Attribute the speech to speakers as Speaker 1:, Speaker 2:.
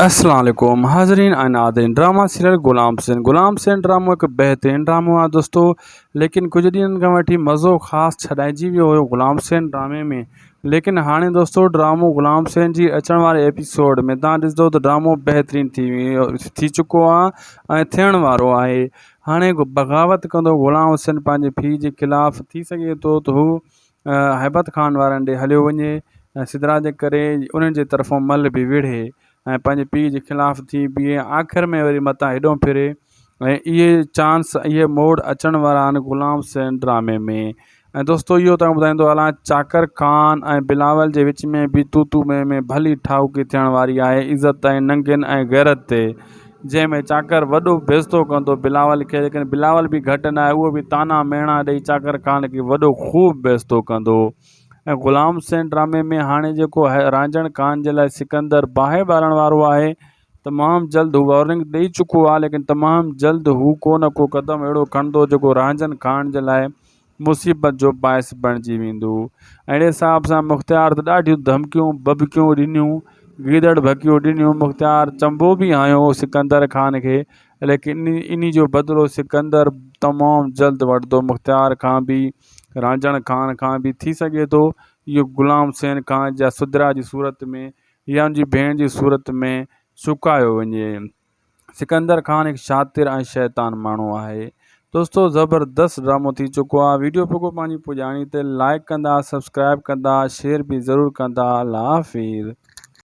Speaker 1: अस्सलाम वालेकुम हाज़रीन और नाज़रीन। ड्रामा सीरियल ग़ुलाम हुसैन ड्रामो हिकु बहितरीनु ड्रामो आहे दोस्तों। लेकिन कुछ ॾींहंनि खां वठी मज़ो ख़ासि छॾाइजी वियो हुयो ग़ुलाम हुसैन ड्रामे में। लेकिन हाणे दोस्तों ड्रामो ग़ुलाम हुसैन जी अचण वारे एपिसोड में तव्हां ॾिसंदो त ड्रामो बहितरीनु थी चुको आहे ऐं थियण वारो आहे। हाणे बग़ावत कंदो ग़ुलाम हुसैन पंहिंजे पीउ जे ख़िलाफ़ु। थी सघे थो त हू हैबत खान वारनि ॾे हलियो वञे ऐं सिदरा जे करे उन्हनि जे तरफ़ां मल बि विढ़े ऐं पंहिंजे पीउ जे ख़िलाफ़ु थी बीहे। आख़िर में वरी मथां हेॾो फिरे ऐं इहे मोड़ अचण वारा आहिनि ग़ुलाम हुसैन ड्रामे में। ऐं दोस्तों इहो तव्हां ॿुधाईंदो हलां चाकर खान ऐं बिलावल जे विच में बि तू में भली ठाहकी थियण वारी आहे इज़त ऐं नंगनि ऐं गैरत ते, जंहिंमें चाकर वॾो बेइज़्ज़तो कंदो बिलावल खे। लेकिन बिलावल बि घटि न आहे, उहो बि ताना मेणा ॾेई चाकर खान खे वॾो ख़ूब बेइज़्ज़तो कंदो। ऐं ग़ुलाम हुसैन ड्रामे में हाणे जेको रांझण खान जे लाइ सिकंदर बाहि ॿारण वारो आहे, तमामु जल्द हू वॉर्निंग ॾेई चुको आहे। लेकिन तमामु जल्द हू को न को क़दम अहिड़ो खणंदो जेको रांझण खान जे लाइ मुसीबत जो बाहिस बणिजी वेंदो। अहिड़े हिसाब सां मुख़्तियार त ॾाढियूं धमकियूं बबकियूं ॾिनियूं, गीदड़ भकियूं ॾिनियूं। मुख़्तियार चंबो बि आयो सिकंदर खान खे, लेकिन इन जो बदिलो सिकंदर तमामु जल्द वठंदो मुख़्तियार खां बि, रांझण खान खां बि। थी सघे थो इहो ग़ुलाम हुसैन खान जा सुदरा जी सूरत में या उनजी भेण जी सूरत में सुकायो वञे। सिकंदर खान हिकु शातिर ऐं शैतान माण्हू आहे। दोस्तों ज़बरदस्त ड्रामो थी चुको आहे। वीडियो पोइ पंहिंजी पुॼाणी ते लाइक कंदा, सब्सक्राइब कंदा, शेयर बि ज़रूरु कंदा। अल्लाह हाफ़िज़।